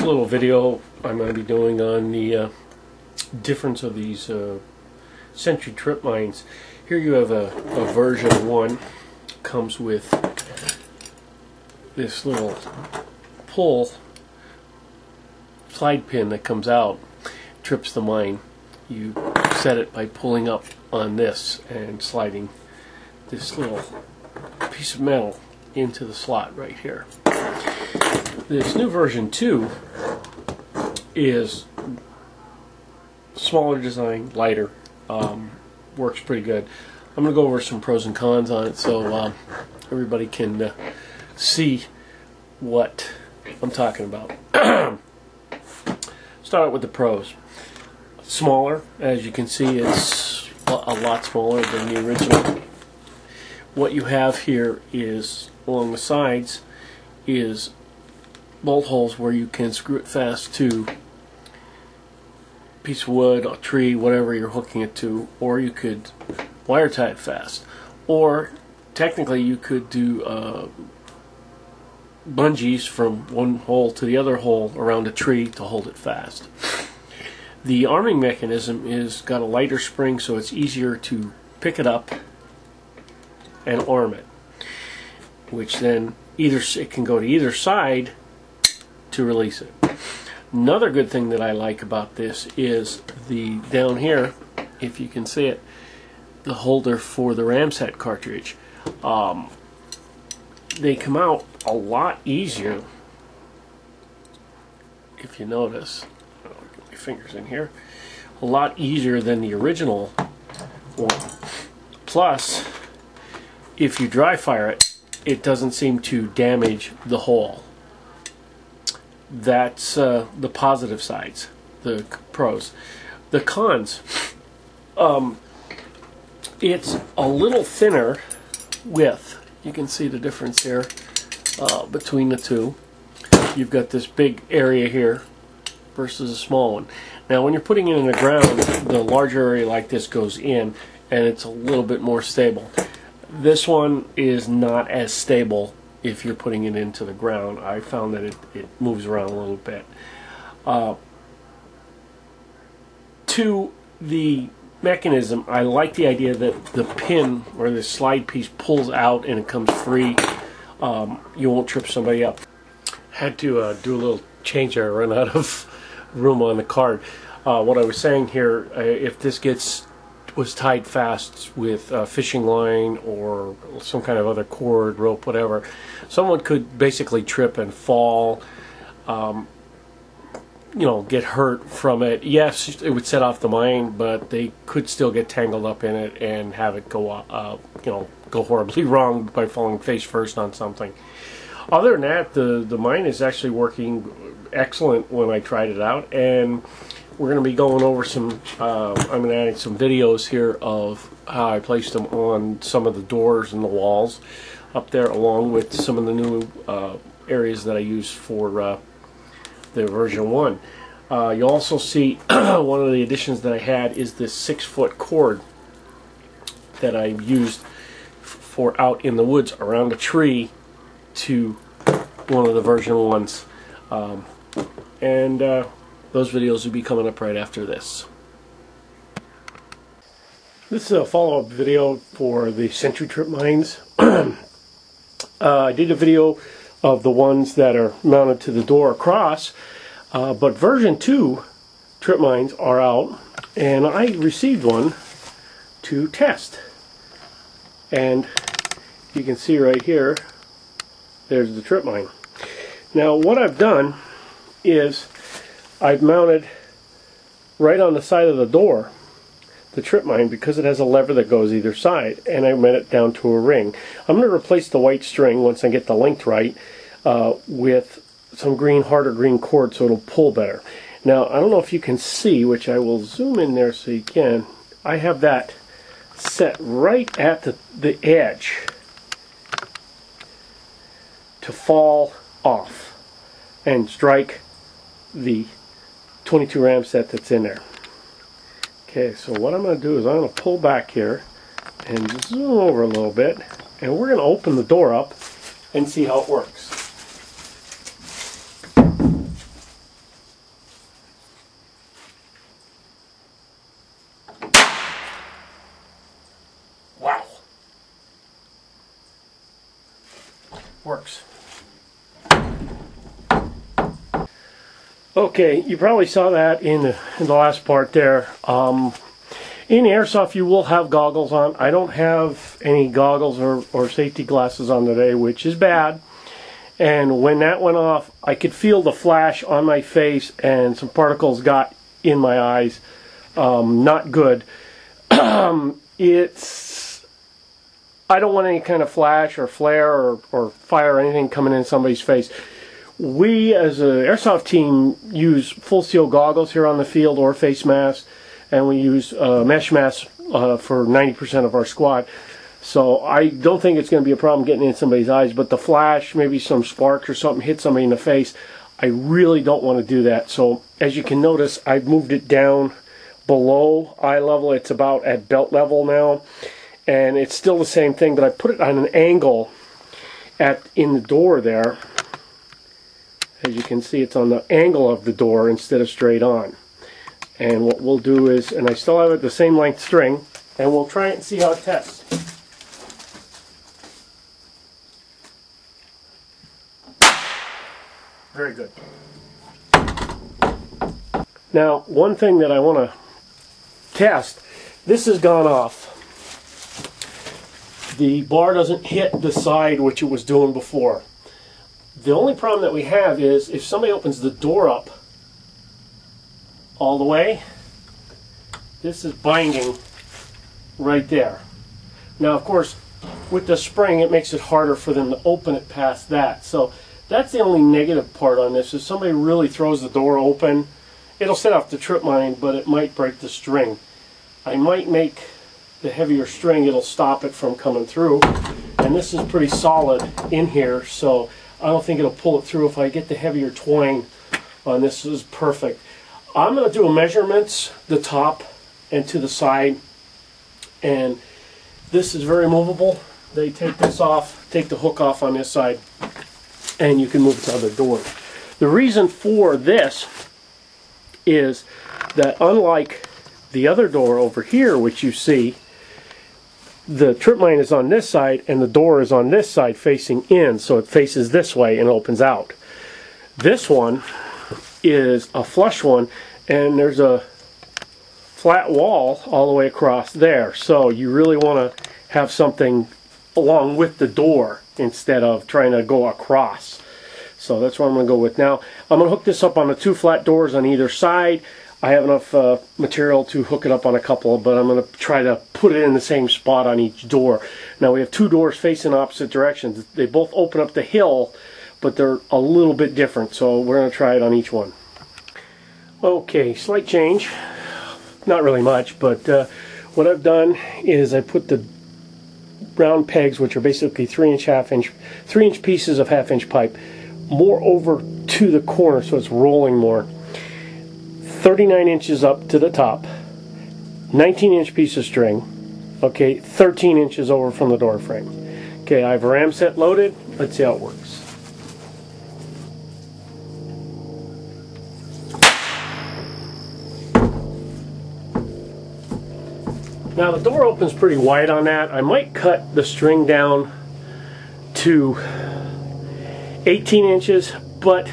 little video I'm going to be doing on the difference of these Sentry trip mines. Here you have a version 1. Comes with this little pull slide pin that comes out, trips the mine. You set it by pulling up on this and sliding this little piece of metal into the slot right here. This new version 2 is smaller design, lighter, works pretty good. I'm going to go over some pros and cons on it so everybody can see what I'm talking about. Start out with the pros. Smaller, as you can see, it's a lot smaller than the original. What you have here is, along the sides, is bolt holes where you can screw it fast to a piece of wood, a tree, whatever you're hooking it to, or you could wire tie it fast, or technically you could do bungees from one hole to the other hole around a tree to hold it fast. The arming mechanism is got a lighter spring, so it's easier to pick it up and arm it, which then it can go to either side to release it. Another good thing that I like about this is the down here, if you can see it, the holder for the Ramset cartridge. They come out a lot easier, if you notice. I'll get my fingers in here. A lot easier than the original one. Plus, if you dry fire it, it doesn't seem to damage the hole. That's the positive sides, the pros. The cons, it's a little thinner width. You can see the difference here between the two. You've got this big area here versus a small one. Now when you're putting it in the ground, the larger area like this goes in and it's a little bit more stable. This one is not as stable if you're putting it into the ground. I found that it moves around a little bit. To the mechanism, I like the idea that the pin or the slide piece pulls out and it comes free. You won't trip somebody up. Had to do a little change there, run out of room on the card. What I was saying here, if this was tied fast with fishing line or some kind of other cord, rope, whatever, someone could basically trip and fall, get hurt from it. Yes, it would set off the mine, but they could still get tangled up in it and have it go, go horribly wrong by falling face first on something. Other than that, the mine is actually working excellent when I tried it out, and we're going to be going over some, I'm going to add some videos here of how I placed them on some of the doors and the walls up there, along with some of the new areas that I use for the version 1. You'll also see one of the additions that I had is this 6-foot cord that I used for out in the woods around a tree to one of the version 1s. Those videos will be coming up right after this. This is a follow-up video for the Sentry trip mines. I did a video of the ones that are mounted to the door across, but version 2 trip mines are out, and I received one to test. And you can see right here, there's the trip mine. Now what I've done is I've mounted right on the side of the door the trip mine, because it has a lever that goes either side, and I meant it down to a ring. I'm going to replace the white string once I get the length right with some harder green cord so it'll pull better. Now I don't know if you can see, which I will zoom in there so you can. I have that set right at the edge to fall off and strike the 22 Ramset that's in there. Okay, so what I'm going to do is I'm going to pull back here and zoom over a little bit, and we're going to open the door up and see how it works. Works. Okay, you probably saw that in the last part there. In Airsoft you will have goggles on. I don't have any goggles or safety glasses on today, which is bad. And when that went off, I could feel the flash on my face and some particles got in my eyes. Not good. I don't want any kind of flash or flare or fire or anything coming in somebody's face. We as an Airsoft team use full steel goggles here on the field or face masks, and we use mesh masks for 90% of our squad. So I don't think it's going to be a problem getting in somebody's eyes, but the flash, maybe some sparks or something hit somebody in the face, I really don't want to do that. So as you can notice, I've moved it down below eye level. It's about at belt level now, and it's still the same thing, but I put it on an angle in the door there. As you can see, it's on the angle of the door instead of straight on. And what we'll do is, and I still have it the same length string, and we'll try it and see how it tests. Very good. Now, one thing that I want to test, this has gone off. The bar doesn't hit the side which it was doing before. The only problem that we have is if somebody opens the door up all the way, this is binding right there. Now, of course, with the spring, it makes it harder for them to open it past that. So that's the only negative part on this. If somebody really throws the door open, it'll set off the trip mine, but it might break the string. I might make the heavier string, it'll stop it from coming through. And this is pretty solid in here, so I don't think it'll pull it through. If I get the heavier twine on this, is perfect. I'm going to do measurements, the top and to the side, and this is very movable. They take this off, take the hook off on this side, and you can move it to other doors. The reason for this is that unlike the other door over here, which you see, the trip mine is on this side and the door is on this side facing in, so it faces this way and opens out. This one is a flush one, and there's a flat wall all the way across there, so you really want to have something along with the door instead of trying to go across. So that's what I'm going to go with. Now I'm going to hook this up on the two flat doors on either side. I have enough material to hook it up on a couple, but I'm going to try to put it in the same spot on each door. Now we have two doors facing opposite directions. They both open up the hill, but they're a little bit different, so we're going to try it on each one. Okay, slight change. Not really much, but what I've done is I put the round pegs, which are basically 3-inch pieces of half-inch pipe, more over to the corner so it's rolling more. 39 inches up to the top, 19-inch piece of string, okay, 13 inches over from the door frame. Okay, I have a ram set loaded. Let's see how it works. Now the door opens pretty wide on that. I might cut the string down to 18 inches, but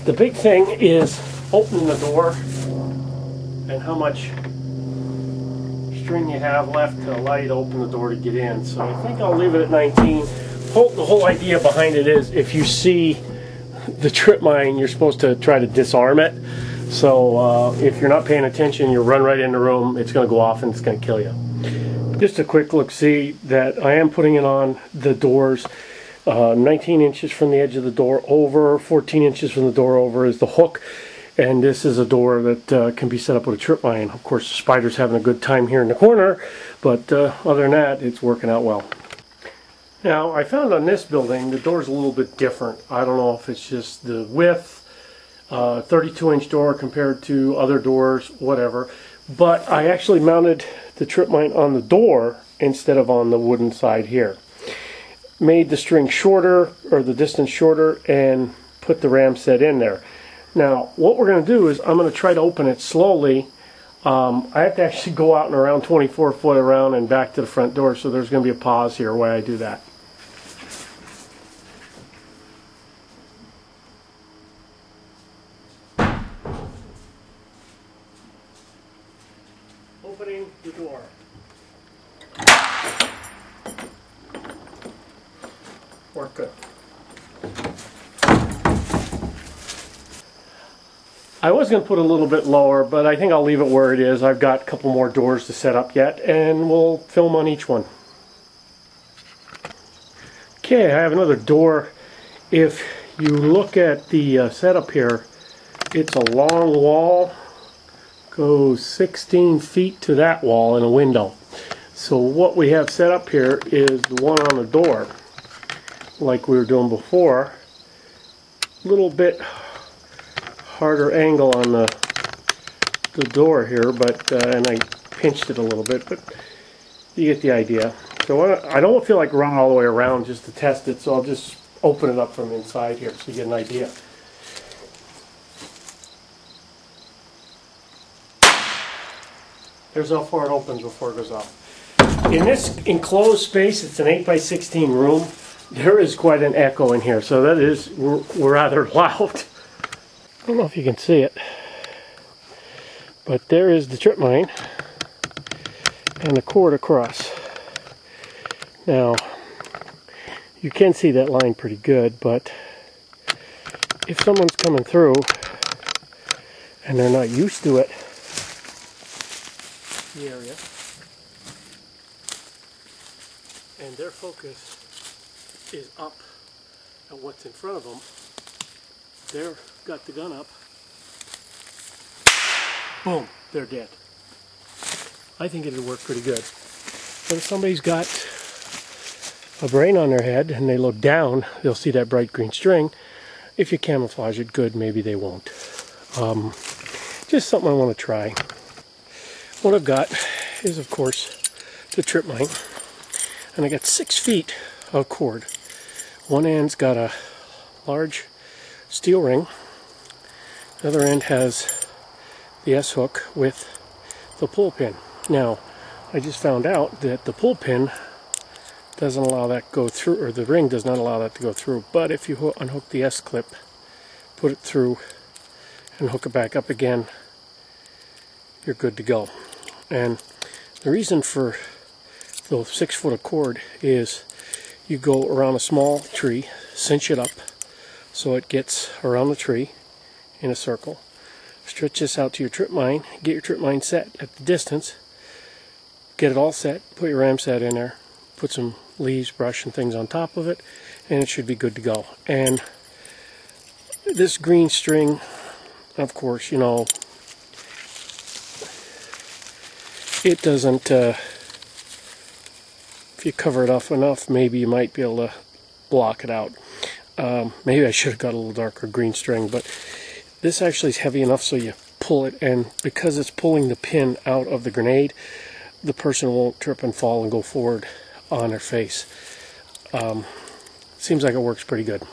the big thing is opening the door and how much string you have left to allow you to open the door to get in. So I think I'll leave it at 19. The whole idea behind it is if you see the trip mine, you're supposed to try to disarm it. So if you're not paying attention, you run right in the room, it's going to go off and it's going to kill you. Just a quick look, see that I am putting it on the doors. 19 inches from the edge of the door over, 14 inches from the door over is the hook. And this is a door that can be set up with a trip mine. Of course, the spider's having a good time here in the corner, but other than that, it's working out well. Now, I found on this building, the door's a little bit different. I don't know if it's just the width, 32-inch door compared to other doors, whatever. But I actually mounted the trip mine on the door instead of on the wooden side here. Made the string shorter, or the distance shorter, and put the ram set in there. Now, what we're going to do is I'm going to try to open it slowly. I have to actually go out and around 24 foot around and back to the front door, so there's going to be a pause here while I do that. I was going to put a little bit lower, but I think I'll leave it where it is. I've got a couple more doors to set up yet, and we'll film on each one. Okay, I have another door. If you look at the setup here, it's a long wall, goes 16 feet to that wall and a window. So what we have set up here is the one on the door, like we were doing before. A little bit harder angle on the door here, but and I pinched it a little bit, but you get the idea. So I don't feel like running all the way around just to test it, so I'll just open it up from inside here so you get an idea. There's how far it opens before it goes up. In this enclosed space, it's an 8x16 room. There is quite an echo in here, so that is we're rather loud. I don't know if you can see it, but there is the trip mine and the cord across. Now, you can see that line pretty good, but if someone's coming through and they're not used to it, the area, and their focus is up at what's in front of them, they've got the gun up, boom, they're dead. I think it'll work pretty good. But if somebody's got a brain on their head and they look down, they'll see that bright green string. If you camouflage it good, maybe they won't. Just something I want to try. What I've got is, of course, the trip mine, and I got 6 feet of cord. One end's got a large steel ring. The other end has the S-hook with the pull pin. Now, I just found out that the pull pin doesn't allow that to go through, or the ring does not allow that to go through. But if you unhook the S-clip, put it through, and hook it back up again, you're good to go. And the reason for the 6 foot of cord is you go around a small tree, cinch it up so it gets around the tree in a circle, stretch this out to your trip mine, get your trip mine set at the distance, get it all set, put your ram set in there, put some leaves, brush and things on top of it, and it should be good to go. And this green string, of course, you know, it doesn't, if you cover it off enough, maybe you might be able to block it out. Maybe I should have got a little darker green string, but this actually is heavy enough so you pull it, and because it's pulling the pin out of the grenade, the person won't trip and fall and go forward on their face. Seems like it works pretty good.